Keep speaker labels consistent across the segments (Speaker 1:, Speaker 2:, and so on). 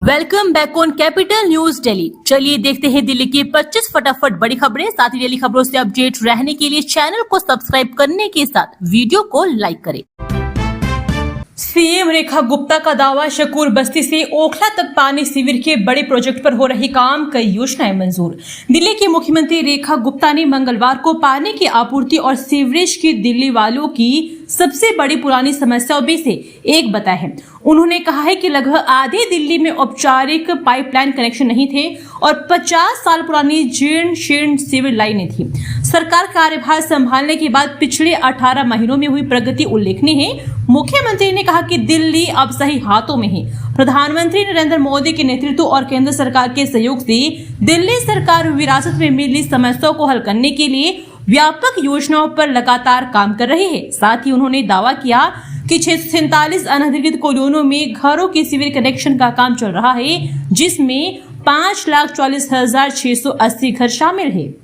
Speaker 1: Welcome back on capital news Delhi. चलिए देखते हैं दिल्ली की 25 फटाफट बड़ी खबरें। साथ ही डेली खबरों से अपडेट रहने के लिए चैनल को सब्सक्राइब करने के साथ वीडियो को लाइक करें। सीएम रेखा गुप्ता का दावा, शकूर बस्ती से ओखला तक पानी शिविर के बड़े प्रोजेक्ट पर हो रही काम, कई योजनाएं मंजूर। दिल्ली की मुख्यमंत्री रेखा गुप्ता ने मंगलवार को पानी की आपूर्ति और सीवरेज की दिल्ली वालों की सबसे बड़ी पुरानी समस्याओं में से एक बताया है। उन्होंने कहा है कि लगभग आधी दिल्ली में औपचारिक पाइपलाइन कनेक्शन नहीं थे और 50 साल पुरानी जीर्ण शीर्ण सीवर लाइनें थी। सरकार कार्यभार संभालने के बाद पिछले 18 महीनों में हुई प्रगति उल्लेखनीय है। मुख्यमंत्री ने कहा कि दिल्ली अब सही हाथों में है। प्रधानमंत्री नरेंद्र मोदी के नेतृत्व और केंद्र सरकार के सहयोग से दिल्ली सरकार विरासत में मिली समस्याओं को हल करने के लिए व्यापक योजनाओं पर लगातार काम कर रही है। साथ ही उन्होंने दावा किया कि 647 अनधिकृत कॉलोनियों में घरों के सीवर कनेक्शन का काम चल रहा है, जिसमें 5,44,680 घर शामिल है।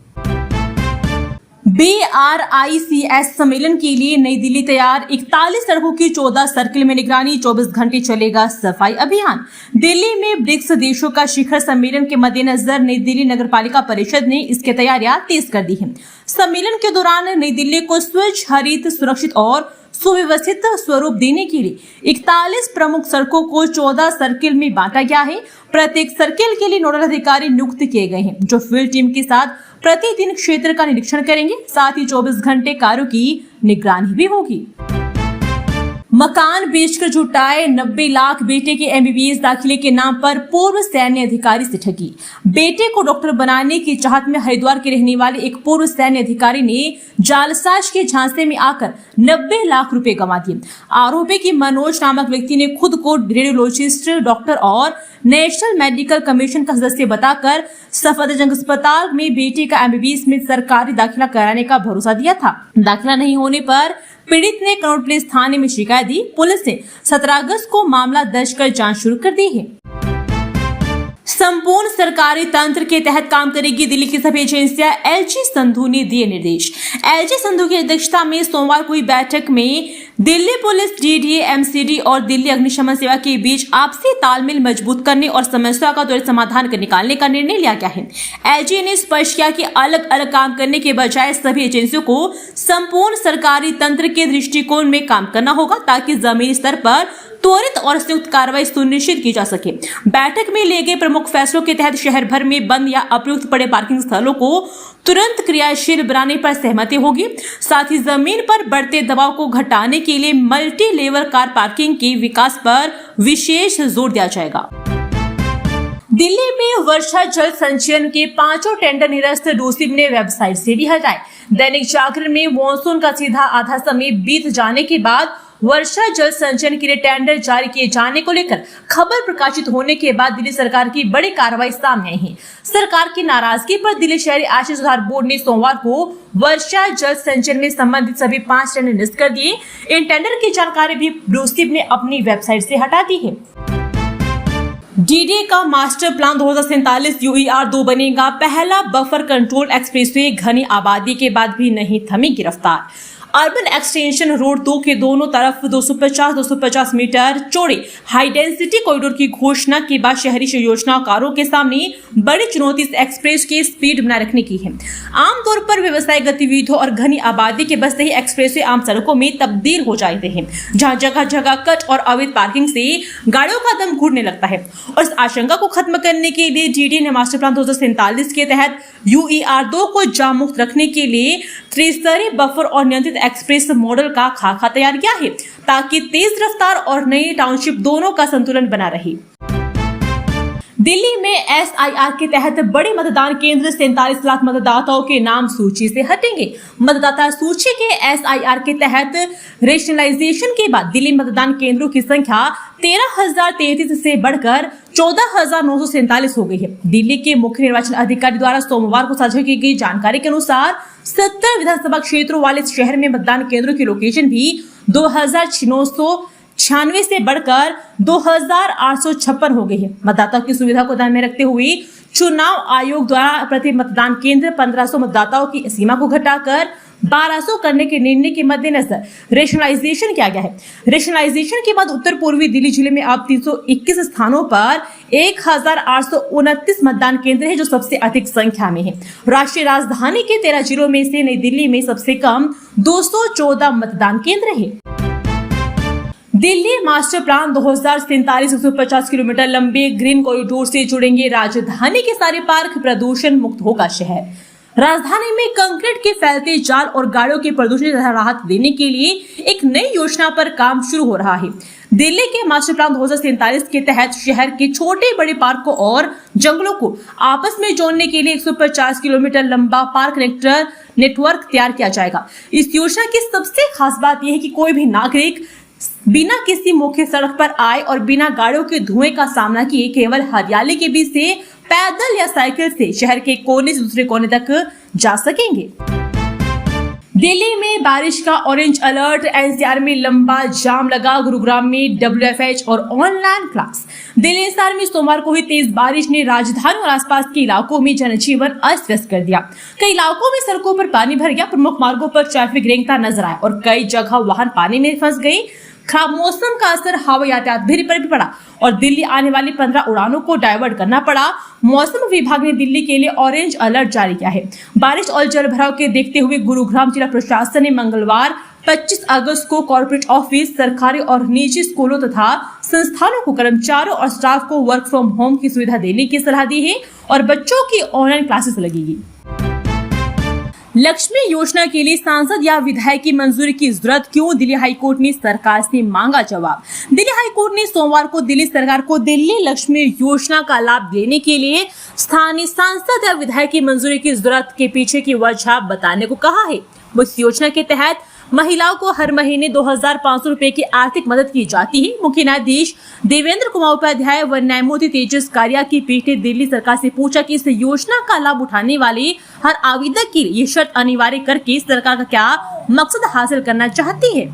Speaker 1: BRICS सम्मेलन के लिए नई दिल्ली तैयार, 41 सड़कों की 14 सर्किल में निगरानी, 24 घंटे चलेगा सफाई अभियान। दिल्ली में ब्रिक्स देशों का शिखर सम्मेलन के मद्देनजर नई दिल्ली नगरपालिका परिषद ने इसकी तैयारियां तेज कर दी है। सम्मेलन के दौरान नई दिल्ली को स्वच्छ, हरित, सुरक्षित और सुव्यवस्थित स्वरूप देने के लिए 41 प्रमुख सड़कों को 14 सर्किल में बांटा गया है। प्रत्येक सर्किल के लिए नोडल अधिकारी नियुक्त किए गए हैं, जो फील्ड टीम के साथ प्रतिदिन क्षेत्र का निरीक्षण करेंगे। साथ ही 24 घंटे कार्यों की निगरानी भी होगी। मकान बेचकर जुटाए 90 लाख, बेटे के MBBS दाखिले के नाम पर पूर्व सैन्य अधिकारी से ठगी। बेटे को डॉक्टर बनाने की चाहत में हरिद्वार के रहने वाले एक पूर्व सैन्य अधिकारी ने जालसाज के झांसे में आकर 90 लाख रुपए गंवा दिए। आरोपी की मनोज नामक व्यक्ति ने खुद को रेडियोलॉजिस्ट, डॉक्टर और नेशनल मेडिकल कमीशन का सदस्य बताकर सफदरजंग अस्पताल में बेटे का MBBS में सरकारी दाखिला कराने का भरोसा दिया था। दाखिला नहीं होने पर पीड़ित ने कनॉट प्लेस थाने में शिकायत दी। पुलिस ने 17 अगस्त को मामला दर्ज कर जांच शुरू कर दी है। संपूर्ण सरकारी तंत्र के तहत काम करेगी दिल्ली की सभी एजेंसियां, LG संधू ने दिए निर्देश। LG संधू की अध्यक्षता में सोमवार को हुई बैठक में दिल्ली पुलिस, DDA, MCD और दिल्ली अग्निशमन सेवा के बीच आपसी तालमेल मजबूत करने और समस्या का त्वरित समाधान कर निकालने का निर्णय लिया गया है। LG ने स्पष्ट किया कि अलग अलग काम करने के बजाय सभी एजेंसियों को संपूर्ण सरकारी तंत्र के दृष्टिकोण में काम करना होगा, ताकि जमीनी स्तर पर त्वरित और संयुक्त कार्रवाई सुनिश्चित की जा सके। बैठक में लिए गए प्रमुख फैसलों के तहत शहर भर में बंद या अप्रयुक्त पड़े पार्किंग स्थलों को तुरंत क्रियाशील बनाने पर सहमति होगी। साथ ही जमीन पर बढ़ते दबाव को घटाने के लिए मल्टी लेवल कार पार्किंग के विकास पर विशेष जोर दिया जाएगा। दिल्ली में वर्षा जल संचयन के 5 टेंडर निरस्त, डोसिब ने वेबसाइट से भी हटाए। दैनिक जागरण में मॉनसून का सीधा आधा समय बीत जाने के बाद वर्षा जल संचयन के लिए टेंडर जारी किए जाने को लेकर खबर प्रकाशित होने के बाद दिल्ली सरकार की बड़ी कार्रवाई सामने आई है। सरकार की नाराजगी पर दिल्ली शहरी आश्रय सुधार बोर्ड ने सोमवार को वर्षा जल संचयन में संबंधित सभी 5 टेंडर निरस्त कर दिए। इन टेंडर की जानकारी भी डोसिब ने अपनी वेबसाइट से हटा दी है। DDA का मास्टर प्लान 2047 UER-2 बनेगा। पहला बफर कंट्रोल एक्सप्रेसवे, घनी आबादी के बाद भी नहीं थमेगी रफ्तार। अर्बन एक्सटेंशन रोड 2 के दोनों तरफ 250 मीटर चौड़े हाई डेंसिटी कॉरिडोर की घोषणा के बाद शहरी योजनाकारों के सामने बड़ी चुनौती इस एक्सप्रेस की स्पीड बनाए रखने की है। आमतौर पर व्यवसायिक गतिविधियों और घनी आबादी के बसते ही एक्सप्रेसवे आम सड़कों में तब्दील हो जाते हैं, जहां जगह जगह कट और अवैध पार्किंग से गाड़ियों का दम घुटने लगता है। और इस आशंका को खत्म करने के लिए DDA ने मास्टर प्लान 2047 के तहत UER-2 को जाम मुक्त रखने के लिए त्रिस्तरीय बफर और नियंत्रित एक्सप्रेस मॉडल का खाका तैयार किया है, ताकि तेज रफ्तार और नई टाउनशिप दोनों का संतुलन बना रहे। दिल्ली में SIR के तहत बड़े मतदान केंद्र, 47 लाख मतदाताओं के नाम सूची से हटेंगे। मतदाता सूची के SIR के तहत रेशनलाइजेशन के बाद दिल्ली मतदान केंद्रों की संख्या 13,033 से बढ़कर 14,947 हो गई है। दिल्ली के मुख्य निर्वाचन अधिकारी द्वारा सोमवार को साझा की गई जानकारी के अनुसार 70 विधानसभा क्षेत्रों वाले शहर में मतदान केंद्रों की लोकेशन भी 2,996 से बढ़कर 2,856 हो गई है। मतदाताओं की सुविधा को ध्यान में रखते हुए चुनाव आयोग द्वारा प्रति मतदान केंद्र 1500 मतदाताओं की सीमा को घटाकर 1200 करने के निर्णय के मद्देनजर रेशनलाइजेशन किया गया है। रेशनलाइजेशन के बाद उत्तर पूर्वी दिल्ली जिले में अब 321 स्थानों पर 1829 मतदान केंद्र है, जो सबसे अधिक संख्या में है। राष्ट्रीय राजधानी के 13 जिलों में से नई दिल्ली में सबसे कम 214 मतदान केंद्र है। दिल्ली मास्टर प्लान 2047 150 किलोमीटर लंबे ग्रीन कॉरिडोर से जुड़ेंगे राजधानी के सारे पार्क, प्रदूषण मुक्त होगा शहर। राजधानी में कंक्रीट के फैलते जाल और गाड़ियों के प्रदूषण से राहत देने के लिए एक नई योजना पर काम शुरू हो रहा है। दिल्ली के मास्टर प्लान 2047 के तहत शहर के छोटे बड़े पार्कों और जंगलों को आपस में जोड़ने के लिए 150 किलोमीटर लंबा पार्क कनेक्टर नेटवर्क तैयार किया जाएगा। इस योजना की सबसे खास बात यह है कि कोई भी नागरिक बिना किसी मुख्य सड़क पर आए और बिना गाड़ियों के धुएं का सामना किए केवल हरियाली के बीच से पैदल या साइकिल से शहर के कोने से दूसरे कोने तक जा सकेंगे। दिल्ली में बारिश का ऑरेंज अलर्ट, एनसीआर में लंबा जाम लगा, गुरुग्राम में WFH और ऑनलाइन क्लास। दिल्ली एनसीआर में सोमवार को हुई तेज बारिश ने राजधानी और आसपास के इलाकों में जनजीवन अस्त व्यस्त कर दिया। कई इलाकों में सड़कों पर पानी भर गया, प्रमुख मार्गों पर ट्रैफिक रेंगता नजर आया और कई जगह वाहन पानी में फंस गई। खराब मौसम का असर हवाई यातायात पर भी पड़ा और दिल्ली आने वाली 15 उड़ानों को डाइवर्ट करना पड़ा। मौसम विभाग ने दिल्ली के लिए ऑरेंज अलर्ट जारी किया है। बारिश और जलभराव के देखते हुए गुरुग्राम जिला प्रशासन ने मंगलवार 25 अगस्त को कॉर्पोरेट ऑफिस, सरकारी और निजी स्कूलों तथा संस्थानों को कर्मचारियों और स्टाफ को वर्क फ्रॉम होम की सुविधा देने की सलाह दी है और बच्चों की ऑनलाइन क्लासेस लगेगी। लक्ष्मी योजना के लिए सांसद या विधायक की मंजूरी की जरूरत क्यों? दिल्ली हाईकोर्ट ने सरकार से मांगा जवाब। दिल्ली हाईकोर्ट ने सोमवार को दिल्ली सरकार को दिल्ली लक्ष्मी योजना का लाभ लेने के लिए स्थानीय सांसद या विधायक की मंजूरी की जरूरत के पीछे की वजह बताने को कहा है। वो इस योजना के तहत महिलाओं को हर महीने 2500 रुपए की आर्थिक मदद की जाती है। मुख्य न्यायाधीश देवेंद्र कुमार उपाध्याय व न्यायमूर्ति तेजस कारिया की पीठ ने दिल्ली सरकार से पूछा कि इस योजना का लाभ उठाने वाले हर आवेदक के लिए ये शर्त अनिवार्य करके सरकार का क्या मकसद हासिल करना चाहती है।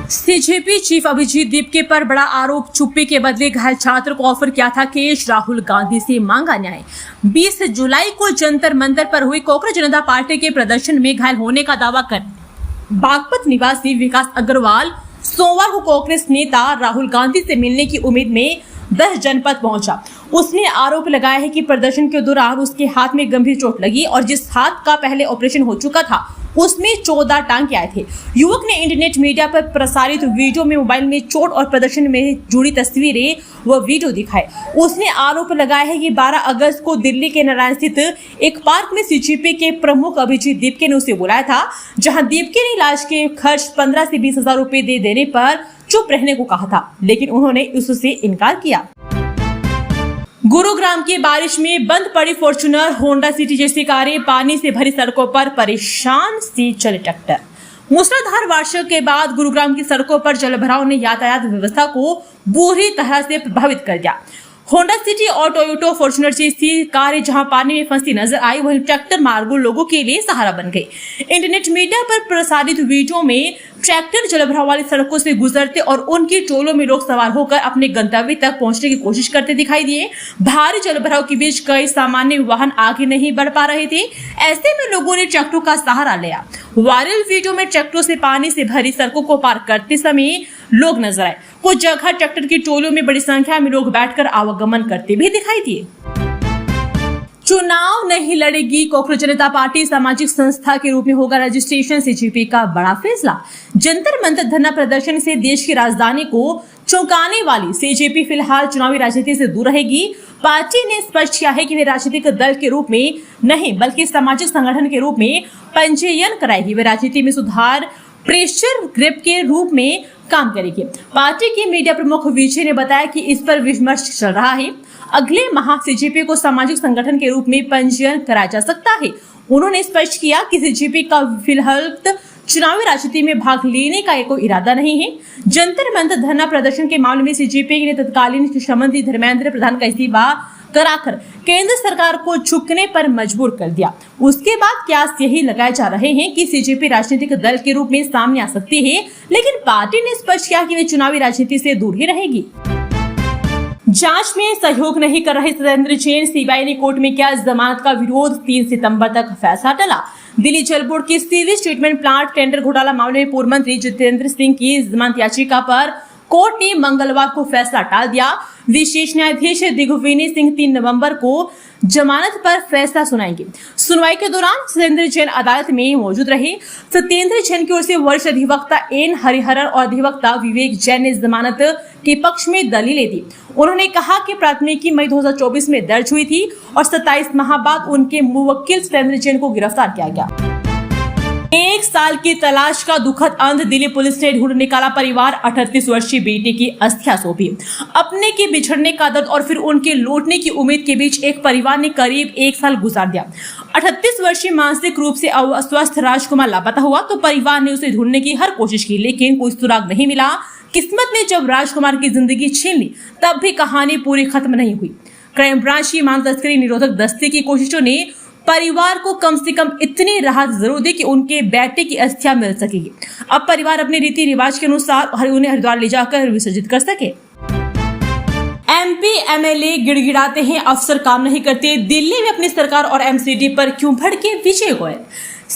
Speaker 1: सीजेपी चीफ अभिजीत दीपके पर बड़ा आरोप, चुप्पी के बदले घायल छात्र को ऑफर किया था केश, राहुल गांधी से मांगा न्याय। 20 जुलाई को जंतर मंतर पर हुई कांग्रेस जनता पार्टी के प्रदर्शन में घायल होने का दावा कर बागपत निवासी विकास अग्रवाल सोमवार को कांग्रेस नेता राहुल गांधी से मिलने की उम्मीद में 10 जनपद पहुंचा। उसने आरोप लगाया है कि प्रदर्शन के दौरान उसके हाथ में गंभीर चोट लगी और जिस हाथ का पहले ऑपरेशन हो चुका था उसमें 14 टांके आए थे। युवक ने इंटरनेट मीडिया पर प्रसारित वीडियो में मोबाइल में चोट और प्रदर्शन में जुड़ी तस्वीरें व वीडियो दिखाए। उसने आरोप लगाया है कि 12 अगस्त को दिल्ली के नारायण स्थित एक पार्क में सीजेपी के प्रमुख अभिजीत दीपके ने उसे बुलाया था, जहां दीपके ने इलाज के खर्च 15 से 20 हजार रुपए दे देने पर चुप रहने को कहा था, लेकिन उन्होंने उससे इनकार किया। गुरुग्राम की बारिश में बंद पड़ी फॉर्च्यूनर, होंडा सिटी जैसी कारें, पानी से भरी सड़कों पर परेशान सी चले ट्रैक्टर। मूसलाधार वर्षा के बाद गुरुग्राम की सड़कों पर जलभराव ने यातायात व्यवस्था को बुरी तरह से प्रभावित कर दिया। होंडा सिटी और टोयोटा फॉर्च्यूनर जैसी कारें जहां पानी में फंसी नजर आई, वहीं ट्रैक्टर मार्गों लोगों के लिए सहारा बन गई। इंटरनेट मीडिया पर प्रसारित वीडियो में ट्रैक्टर जलभराव वाली सड़कों से गुजरते और उनकी टोलों में लोग सवार होकर अपने गंतव्य तक पहुंचने की कोशिश करते दिखाई दिए। भारी जलभराव के बीच कई सामान्य वाहन आगे नहीं बढ़ पा रहे थे। ऐसे में लोगों ने ट्रैक्टरों का सहारा लिया। वायरल वीडियो में ट्रैक्टरों से पानी से भरी सड़कों को पार करते समय लोग नजर आए। कुछ जगह ट्रैक्टर की टोलियों में बड़ी संख्या में लोग बैठकर आवागमन करते भी दिखाई दिए। चुनाव नहीं लड़ेगी कांग्रेस जनता पार्टी, सामाजिक संस्था के रूप में होगा रजिस्ट्रेशन, सीजेपी का बड़ा फैसला। जंतर मंतर धरना प्रदर्शन से देश की राजधानी को चौंकाने वाली सीजेपी फिलहाल चुनावी राजनीति से दूर रहेगी। पार्टी ने स्पष्ट किया है कि वे राजनीतिक दल के रूप में नहीं बल्कि सामाजिक संगठन के रूप में पंजीयन कराएगी। वे राजनीति में सुधार प्रेशर ग्रुप के रूप में काम करेगी। पार्टी के मीडिया प्रमुख विजय ने बताया कि इस पर विमर्श चल रहा है। अगले माह सीजेपी को सामाजिक संगठन के रूप में पंजीयन कराया जा सकता है। उन्होंने स्पष्ट किया कि सीजेपी का फिलहाल चुनावी राजनीति में भाग लेने का कोई इरादा नहीं है। जंतर मंतर धरना प्रदर्शन के मामले में सीजेपी ने तत्कालीन शिक्षा मंत्री धर्मेंद्र प्रधान का इस्तीफा कराकर केंद्र सरकार को झुकने पर मजबूर कर दिया। उसके बाद कयास यही लगाए जा रहे हैं कि सीजेपी राजनीतिक दल के रूप में सामने आ सकती है, लेकिन पार्टी ने स्पष्ट किया कि वे चुनावी राजनीति से दूर ही रहेगी। जांच में सहयोग नहीं कर रहे सत्येंद्र जैन, सीबीआई ने कोर्ट में किया जमानत का विरोध, 3 सितंबर तक फैसला टला। दिल्ली जल बोर्ड के सीवेज ट्रीटमेंट प्लांट टेंडर घोटाला मामले में पूर्व मंत्री जितेंद्र सिंह की जमानत याचिका पर कोर्ट ने मंगलवार को फैसला टाल दिया। विशेष न्यायाधीश दिग्विजय सिंह 3 नवंबर को जमानत पर फैसला सुनाएंगे। सुनवाई के दौरान सत्येंद्र जैन अदालत में मौजूद रहे। सत्येंद्र जैन की ओर से वरिष्ठ अधिवक्ता एन हरिहरन और अधिवक्ता विवेक जैन ने जमानत के पक्ष में दलीलें दी। उन्होंने कहा कि प्राथमिकी मई 2024 में दर्ज हुई थी और 27 माह बाद उनके मुवक्किल सत्येंद्र जैन को गिरफ्तार किया गया। 1 साल की तलाश का दुखद अंत, दिल्ली पुलिस ने ढूंढ निकाला। परिवार 38 वर्षीय बेटे की अस्थियां सौंपी। अपने के बिछड़ने का दर्द और फिर उनके लौटने की उम्मीद के बीच एक परिवार ने करीब 1 साल गुजार दिया। 38 वर्षीय मानसिक रूप से अस्वस्थ राजकुमार लापता हुआ तो परिवार ने उसे ढूंढने की हर कोशिश की, लेकिन कोई सुराग नहीं मिला। किस्मत ने जब राजकुमार की जिंदगी छीन ली, तब भी कहानी पूरी खत्म नहीं हुई। क्राइम ब्रांच की मानव तस्करी निरोधक दस्ते की कोशिशों ने परिवार को कम से कम इतनी राहत जरूर दी कि उनके बेटे की अस्थियां मिल सकेगी। अब परिवार अपने रीति रिवाज के अनुसार उन्हें हरिद्वार ले जाकर विसर्जित कर सके। एमपी एमएलए गिड़गिड़ाते हैं, अफसर काम नहीं करते। दिल्ली में अपनी सरकार और एमसीडी पर क्यों भड़के विजय गोयल?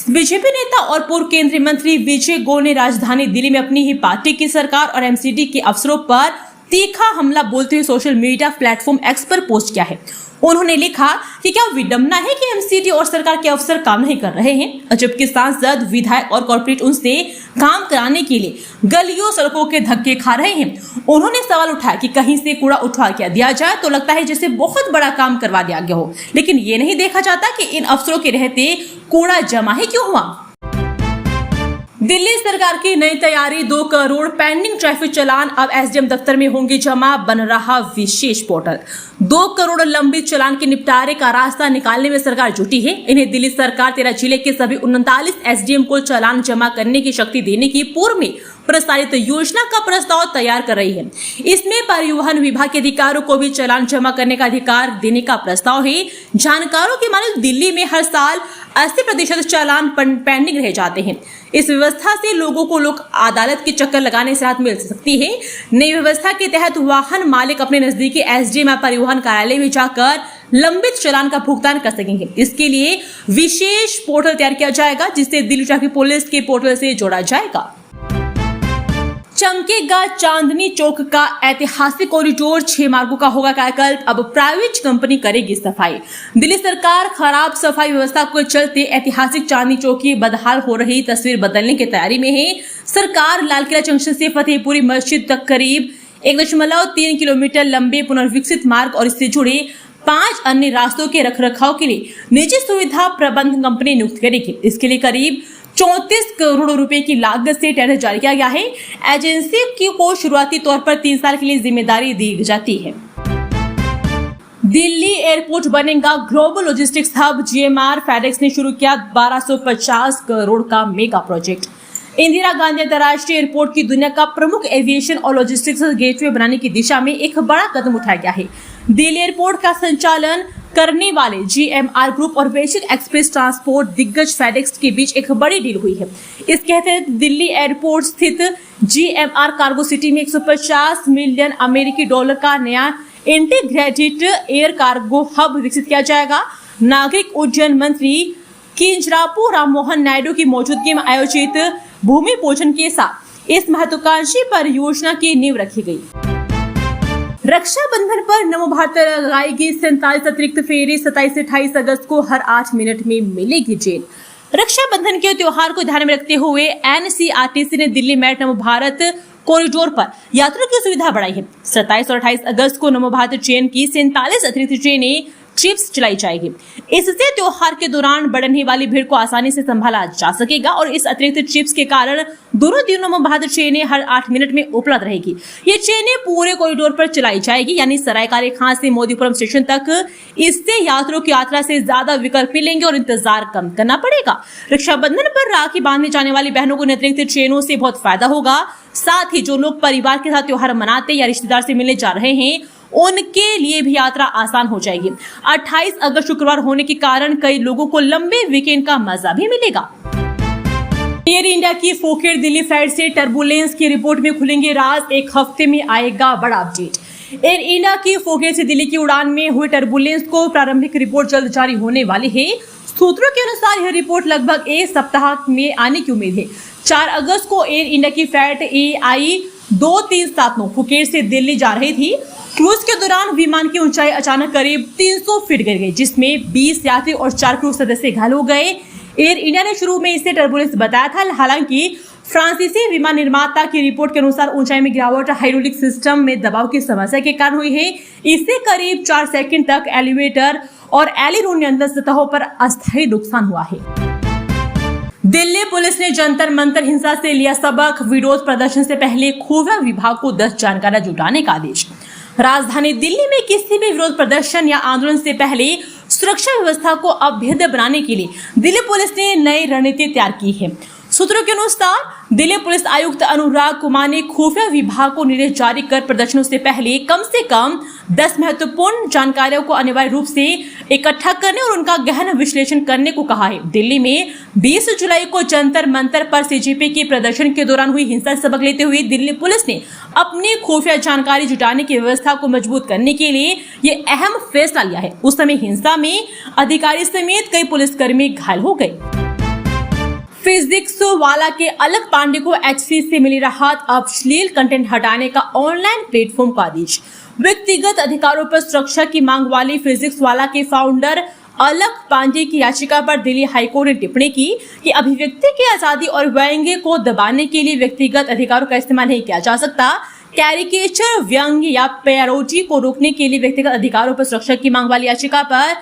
Speaker 1: बीजेपी नेता और पूर्व केंद्रीय मंत्री विजय गोयल ने राजधानी दिल्ली में अपनी ही पार्टी की सरकार और एमसीडी के अफसरों पर तीखा हमला बोलते हुए सोशल मीडिया प्लेटफॉर्म एक्स पर पोस्ट किया है। उन्होंने लिखा कि क्या विडंबना है कि एमसीडी और सरकार के अफसर काम नहीं कर रहे हैं, जबकि सांसद, विधायक और कॉर्पोरेट उनसे काम कराने के लिए गलियों सड़कों के धक्के खा रहे हैं। उन्होंने सवाल उठाया कि कहीं से कूड़ा उठवा के दिया जाए तो लगता है जैसे बहुत बड़ा काम करवा दिया गया हो, लेकिन ये नहीं देखा जाता कि इन अफसरों के रहते कूड़ा जमा ही क्यों हुआ। दिल्ली सरकार की नई तैयारी, 2 करोड़ पेंडिंग ट्रैफिक चालान अब एसडीएम दफ्तर में होंगे जमा, बन रहा विशेष पोर्टल। 2 करोड़ लंबित चालान के निपटारे का रास्ता निकालने में सरकार जुटी है। इन्हें दिल्ली सरकार 13 जिले के सभी 39 एसडीएम को चालान जमा करने की शक्ति देने की पूर्व में प्रस्तावित योजना का प्रस्ताव तैयार कर रही है। इसमें परिवहन विभाग के अधिकारियों को भी चालान जमा करने का अधिकार देने का प्रस्ताव है। जानकारों की माने दिल्ली में हर साल 80% चालान पेंडिंग रह जाते हैं। इस व्यवस्था से लोगों को लोक अदालत के चक्कर लगाने से राहत मिल सकती है। नई व्यवस्था के तहत वाहन मालिक अपने नजदीकी एसडीएम या परिवहन कार्यालय में जाकर लंबित चालान का भुगतान कर सकेंगे। इसके लिए विशेष पोर्टल तैयार किया जाएगा, जिसे दिल्ली ट्रैफिक पुलिस के पोर्टल से जोड़ा जाएगा। चमकेगा चांदनी चौक का ऐतिहासिक कॉरिडोर, 6 मार्गों का होगा कायाकल्प, अब प्राइवेट कंपनी करेगी सफाई। दिल्ली सरकार खराब सफाई व्यवस्था के चलते ऐतिहासिक चांदनी चौक की बदहाल हो रही तस्वीर बदलने की तैयारी में है। सरकार लाल किला जंक्शन से फतेहपुरी मस्जिद तक करीब 1.3 किलोमीटर लंबे पुनर्विकसित मार्ग और इससे जुड़े 5 अन्य रास्तों के रखरखाव के लिए निजी सुविधा प्रबंध कंपनी नियुक्त करेगी। इसके लिए करीब 34 करोड़ रुपए की लागत से टेंडर जारी किया गया है। एजेंसी को शुरुआती तौर पर 3 साल के लिए जिम्मेदारी दी जाती है। दिल्ली एयरपोर्ट बनेगा global logistics hub, GMR FedEx ने शुरू किया 1250 करोड़ का मेगा प्रोजेक्ट। इंदिरा गांधी अंतर्राष्ट्रीय एयरपोर्ट की दुनिया का प्रमुख एविएशन और लॉजिस्टिक्स गेटवे बनाने की दिशा में एक बड़ा कदम उठाया गया है। दिल्ली एयरपोर्ट का संचालन करने वाले जीएमआर ग्रुप और वैश्विक एक्सप्रेस ट्रांसपोर्ट दिग्गज फेडेक्स के बीच एक बड़ी डील हुई है। इसके तहत दिल्ली एयरपोर्ट स्थित जीएमआर कार्गो सिटी में 150 मिलियन अमेरिकी डॉलर का नया इंटीग्रेटेड एयर कार्गो हब विकसित किया जाएगा। नागरिक उड्डयन मंत्री किंजरापू राममोहन नायडू की मौजूदगी में आयोजित भूमि पूजन के साथ इस महत्वाकांक्षी परियोजना की नींव रखी गई। रक्षाबंधन पर नमो भारत लगाएगी 47 अतिरिक्त फेरी, 27 से 28 अगस्त को हर 8 मिनट में मिलेगी ट्रेन। रक्षाबंधन के त्योहार को ध्यान में रखते हुए एनसीआरटीसी ने दिल्ली मेरठ नमो भारत कॉरिडोर पर यात्रियों की सुविधा बढ़ाई है। 27 और 28 अगस्त को नमो भारत ट्रेन की 47 अतिरिक्त ट्रेनें ट्रिप्स चलाई जाएगी। इससे त्योहार के दौरान बढ़ने वाली भीड़ को आसानी से संभाला जा सकेगा और इस अतिरिक्त ट्रिप्स के कारण दोनों दिनों में भारत ट्रेनें हर 8 मिनट में उपलब्ध रहेगी। ये ट्रेनें पूरे कॉरिडोर पर चलाई जाएगी, यानी सरायकाले खान से मोदीपुरम स्टेशन तक। इससे यात्रियों की यात्रा से ज्यादा विकल्प मिलेंगे और इंतजार कम करना पड़ेगा। रक्षाबंधन पर राखी बांधने जाने वाली बहनों को अतिरिक्त ट्रेनों से बहुत फायदा होगा। साथ ही जो लोग परिवार के साथ त्योहार मनाते या रिश्तेदार से मिलने जा रहे हैं, उनके लिए भी यात्रा आसान हो जाएगी। 28 अगस्त शुक्रवार होने के कारण कई लोगों को लंबे वीकेंड का मजा भी मिलेगा। एयर इंडिया की फोकेट दिल्ली फ्लाइट से टर्बुलेंस की रिपोर्ट में खुलेंगे राज, एक हफ्ते में आएगा बड़ा अपडेट। एयर इंडिया की फोके से दिल्ली की उड़ान में हुए टर्बुलेंस को प्रारंभिक रिपोर्ट जल्द जारी होने वाली है। सूत्रों के अनुसार यह रिपोर्ट लगभग एक सप्ताह में आने की उम्मीद है। 4 अगस्त को एयर इंडिया की फ्लाइट AI2379 फुकेट से दिल्ली जा रही थी। क्रूज के दौरान विमान की ऊंचाई अचानक करीब 300 फीट गिर गई, जिसमें 20 यात्री और 4 क्रू सदस्य घायल हो गए। एयर इंडिया ने शुरू में इसे टर्बुलेंस बताया था, हालांकि फ्रांसीसी विमान निर्माता की रिपोर्ट के अनुसार ऊंचाई में गिरावट हाइड्रोलिक सिस्टम में दबाव की समस्या के कारण हुई है। इससे करीब 4 सेकंड तक एलिवेटर और एलिरोन नियंत्रण सतहों पर अस्थायी नुकसान हुआ है। दिल्ली पुलिस ने जंतर मंतर हिंसा से लिया सबक, विरोध प्रदर्शन से पहले खुफिया विभाग को 10 जानकारी जुटाने का आदेश। राजधानी दिल्ली में किसी भी विरोध प्रदर्शन या आंदोलन से पहले सुरक्षा व्यवस्था को अभेद्य बनाने के लिए दिल्ली पुलिस ने नई रणनीति तैयार की है। सूत्रों के अनुसार दिल्ली पुलिस आयुक्त अनुराग कुमार ने खुफिया विभाग को निर्देश जारी कर प्रदर्शनों से पहले कम से कम 10 महत्वपूर्ण जानकारियों को अनिवार्य रूप से इकट्ठा करने और उनका गहन विश्लेषण करने को कहा है। दिल्ली में 20 जुलाई को जंतर मंतर पर सीजेपी के प्रदर्शन के दौरान हुई हिंसा से सबक लेते हुए दिल्ली पुलिस ने अपनी खुफिया जानकारी जुटाने की व्यवस्था को मजबूत करने के लिए ये अहम फैसला लिया है। उस समय हिंसा में अधिकारी समेत कई पुलिसकर्मी घायल हो गए। फिजिक्स वाला के अलख पांडे को HC से मिली राहत, अश्लील कंटेंट हटाने का ऑनलाइन प्लेटफॉर्म का आदेश। व्यक्तिगत अधिकारों पर सुरक्षा की मांग वाली फिजिक्स वाला के फाउंडर अलख पांडे की याचिका पर दिल्ली हाईकोर्ट ने टिप्पणी की कि अभिव्यक्ति की आजादी और व्यंग्य को दबाने के लिए व्यक्तिगत अधिकारों का इस्तेमाल नहीं किया जा सकता। कैरिकेचर, व्यंग्य या पैरोडी को रोकने के लिए व्यक्तिगत अधिकारों पर सुरक्षा की मांग वाली याचिका पर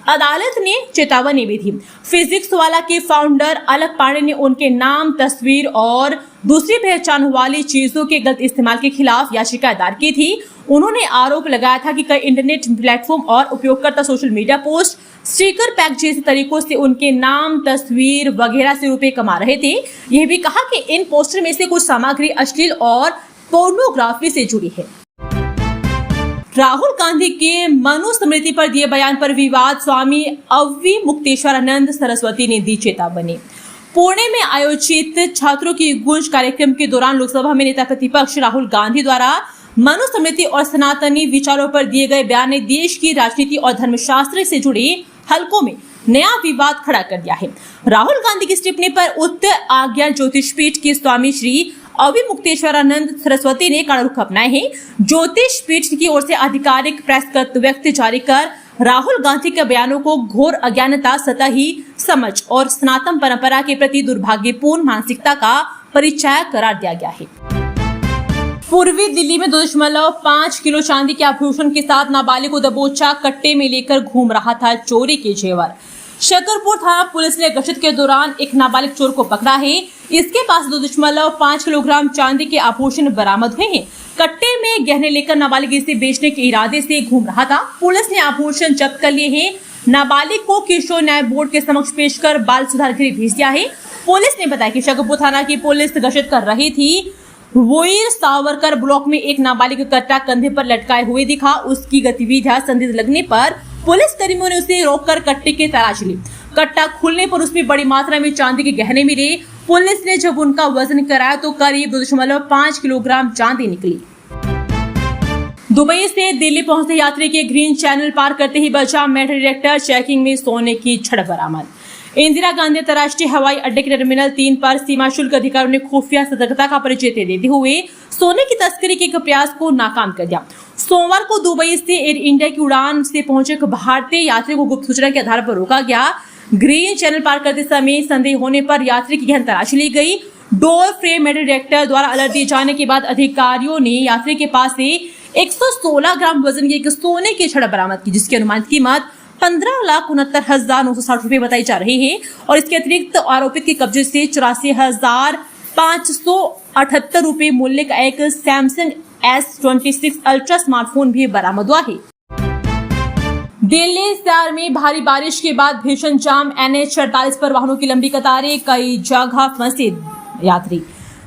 Speaker 1: अदालत ने चेतावनी भी दी। फिजिक्स वाला के फाउंडर अलख पांडे ने उनके नाम, तस्वीर और दूसरी पहचान वाली चीजों के गलत इस्तेमाल के खिलाफ याचिका दायर की थी। उन्होंने आरोप लगाया था कि कई इंटरनेट प्लेटफॉर्म और उपयोगकर्ता social media post, sticker pack जैसे तरीकों से उनके नाम, तस्वीर वगैरह से रुपए कमा रहे थे। यह भी कहा कि इन पोस्टर में से कुछ सामग्री अश्लील और पोर्नोग्राफी से जुड़ी है। राहुल गांधी के मनुस्मृति पर दिए बयान पर विवाद, स्वामी अवधूतेश्वरानंद सरस्वती ने दी चेतावनी। पुणे में आयोजित छात्रों की गूंज कार्यक्रम के दौरान लोकसभा में नेता प्रतिपक्ष राहुल गांधी द्वारा मनुस्मृति और सनातनी विचारों पर दिए गए बयान ने देश की राजनीति और धर्मशास्त्र से जुड़े हलकों में नया विवाद खड़ा कर दिया है। राहुल गांधी की टिप्पणी पर उत्तर आज्ञा ज्योतिष पीठ के स्वामी श्री अवधूतेश्वरानंद सरस्वती ने कड़ा रुख अपनाए हैं। ज्योतिष पीठ की ओर से आधिकारिक प्रेस विज्ञप्ति जारी कर राहुल गांधी के बयानों को घोर अज्ञानता, सतही समझ और सनातन परंपरा के प्रति दुर्भाग्यपूर्ण मानसिकता का परिचय करार दिया गया है। पूर्वी दिल्ली में 2.5 किलो चांदी के आभूषण के साथ नाबालिग को दबोचा कट्टे में लेकर घूम रहा था चोरी के जेवर। शकरपुर थाना पुलिस ने गश्त के दौरान एक नाबालिग चोर को पकड़ा है। इसके पास 2.5 किलोग्राम चांदी के आभूषण बरामद हुए हैं। कट्टे में गहने लेकर नाबालिग इसे बेचने के इरादे से घूम रहा था। पुलिस ने आभूषण जब्त कर लिए हैं। नाबालिग को किशोर न्याय बोर्ड के समक्ष पेश कर बाल सुधार गृह भेज दिया है। पुलिस ने बताया कि शकरपुर थाना की पुलिस गश्त कर रही थी। वीर सावरकर ब्लॉक में एक नाबालिग कट्टा कंधे पर लटकाए हुए दिखा। उसकी गतिविधियां संदिग्ध लगने पर पुलिस कर्मियों ने उसे रोककर कट्टे की तलाश ली। कट्टा खुलने पर उसमें बड़ी मात्रा में चांदी के गहने मिले। पुलिस ने जब उनका वजन कराया तो करीब 2.5 किलोग्राम चांदी निकली। दुबई से दिल्ली पहुंचते यात्री के ग्रीन चैनल पार करते ही बचा मेट्रो डायरेक्टर, चेकिंग में सोने की छड़ बरामद। इंदिरा गांधी अंतर्राष्ट्रीय हवाई अड्डे के टर्मिनल 3 पर सीमा शुल्क अधिकारियों ने खुफिया सतर्कता का परिचय देते हुए सोने की तस्करी के एक प्रयास को नाकाम कर दिया। सोमवार को दुबई से एयर इंडिया की उड़ान से पहुंचे एक भारतीय यात्री को गुप्त सूचना के आधार पर रोका गया। ग्रीन चैनल पार करते समय संदेह होने पर यात्री की गहन तलाशी ली गई। डोर फ्रेम मेटल डिटेक्टर द्वारा अलर्ट दिए जाने के बाद अधिकारियों ने यात्री के पास से 116 ग्राम वजन की एक सोने की छड़ बरामद की, जिसकी अनुमानित कीमत 15,69,960 रुपए बताई जा रही है। और इसके अतिरिक्त आरोपित के कब्जे से 84,578 रुपए मूल्य का एक सैमसंग S26 अल्ट्रा स्मार्टफोन भी बरामद हुआ है। दिल्ली शहर में भारी बारिश के बाद भीषण जाम, NH 48 पर वाहनों की लंबी कतारें, कई जगह फंसे यात्री।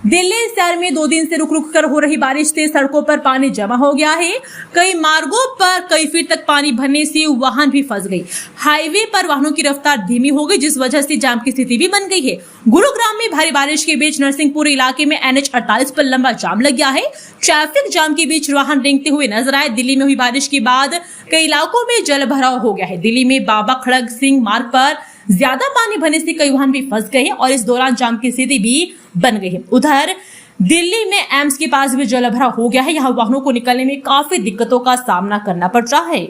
Speaker 1: दिल्ली शहर में 2 दिन से रुक रुक कर हो रही बारिश से सड़कों पर पानी जमा हो गया है। कई मार्गों पर कई फीट तक पानी भरने से वाहन भी फंस गई। हाईवे पर वाहनों की रफ्तार धीमी हो गई, जिस वजह से जाम की स्थिति भी बन गई है। गुरुग्राम में भारी बारिश के बीच नरसिंहपुर इलाके में NH48 पर लंबा जाम लग गया है। ट्रैफिक जाम के बीच वाहन रेंगते हुए नजर आए। दिल्ली में हुई बारिश के बाद कई इलाकों में जल भराव हो गया है। दिल्ली में बाबा खड़ग सिंह मार्ग पर ज्यादा पानी भरने से कई वाहन भी फंस गए हैं और इस दौरान जाम की स्थिति भी बन गई है। उधर दिल्ली में एम्स के पास भी जलभराव हो गया है। यहाँ वाहनों को निकलने में काफी दिक्कतों का सामना करना पड़ रहा है।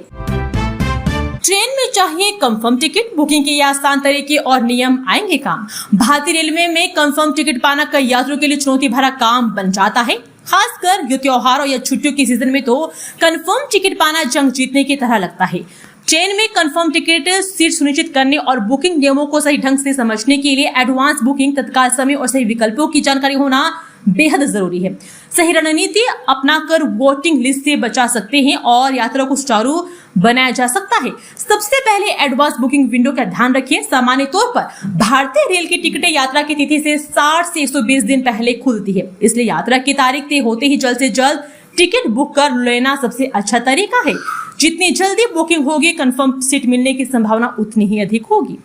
Speaker 1: ट्रेन में चाहिए कंफर्म टिकट, बुकिंग के ये आसान तरीके और नियम आएंगे काम। भारतीय रेलवे में कंफर्म टिकट पाना कई यात्रियों के लिए चुनौती भरा काम बन जाता है। खासकर ये त्योहारों या छुट्टियों के सीजन में तो कंफर्म टिकट पाना जंग जीतने की तरह लगता है। ट्रेन में कंफर्म टिकट सीट सुनिश्चित करने और बुकिंग नियमों को सही ढंग से समझने के लिए एडवांस बुकिंग, तत्काल समय और सही विकल्पों की जानकारी होना बेहद जरूरी है। सही रणनीति अपनाकर वोटिंग लिस्ट से बचा सकते हैं और यात्रा को सुचारू बनाया जा सकता है। सबसे पहले एडवांस बुकिंग विंडो का ध्यान रखिए। सामान्य तौर पर भारतीय रेल की टिकटें यात्रा की तिथि से 60 से 120 दिन पहले खुलती है, इसलिए यात्रा की तारीख तय होते ही जल्द से जल्द टिकट बुक कर लेना सबसे अच्छा तरीका है। जितनी जल्दी बुकिंग होगी, कंफर्म सीट मिलने की संभावना उतनी ही अधिक होगी।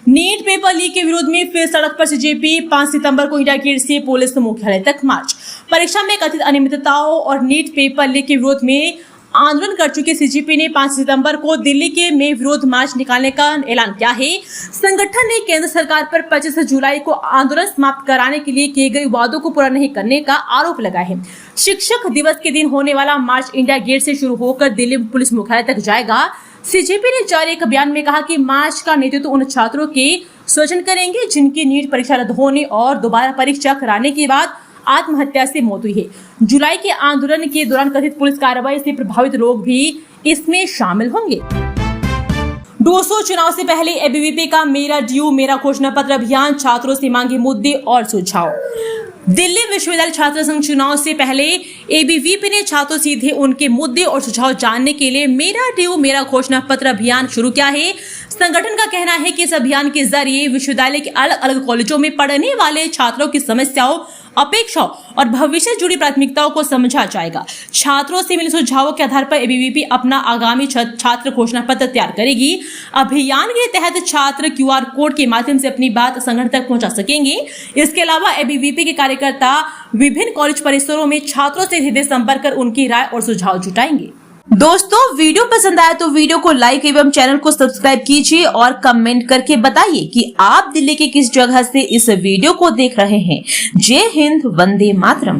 Speaker 1: नीट पेपर लीक के विरोध में फिर सड़क पर सीजेपी 5 सितंबर को इंडिया गेट से पुलिस मुख्यालय तक मार्च। परीक्षा में कथित अनियमितताओं और नीट पेपर लीक के विरोध में आंदोलन कर चुके सीजेपी ने 5 सितंबर को दिल्ली के में विरोध मार्च निकालने का ऐलान किया है। संगठन ने केंद्र सरकार पर 25 जुलाई को आंदोलन समाप्त कराने के लिए किए गए वादों को पूरा नहीं करने का आरोप लगाया है। शिक्षक दिवस के दिन होने वाला मार्च इंडिया गेट से शुरू होकर दिल्ली पुलिस मुख्यालय तक जाएगा। सीजेपी ने जारी एक बयान में कहा कि मार्च का नेतृत्व उन छात्रों के स्वजन करेंगे जिनकी नीट परीक्षा रद्द होने और दोबारा परीक्षा कराने के बाद आत्महत्या से मौत हुई है। जुलाई के आंदोलन के दौरान कथित पुलिस कार्रवाई से प्रभावित लोग भी इसमें शामिल होंगे। 200 चुनाव से पहले एबीवीपी का मेरा ड्यू मेरा घोषणा पत्र अभियान, छात्रों से मांगे मुद्दे और सुझाव। दिल्ली विश्वविद्यालय छात्र संघ चुनाव से पहले एबीवीपी ने छात्रों सीधे उनके मुद्दे और सुझाव जानने के लिए मेरा ड्यू मेरा घोषणा पत्र अभियान शुरू किया है। संगठन का कहना है कि इस अभियान के जरिए विश्वविद्यालय के अलग अलग कॉलेजों में पढ़ने वाले छात्रों की समस्याओं, अपेक्षाओं और भविष्य से जुड़ी प्राथमिकताओं को समझा जाएगा। छात्रों से मिले सुझावों के आधार पर एबीवीपी अपना आगामी छात्र घोषणा पत्र तैयार करेगी। अभियान के तहत छात्र QR कोड के माध्यम से अपनी बात संगठन तक पहुंचा सकेंगे। इसके अलावा एबीवीपी के कार्यकर्ता विभिन्न कॉलेज परिसरों में छात्रों से सीधे संपर्क कर उनकी राय और सुझाव जुटाएंगे। दोस्तों, वीडियो पसंद आया तो वीडियो को लाइक एवं चैनल को सब्सक्राइब कीजिए और कमेंट करके बताइए कि आप दिल्ली के किस जगह से इस वीडियो को देख रहे हैं। जय हिंद, वंदे मातरम।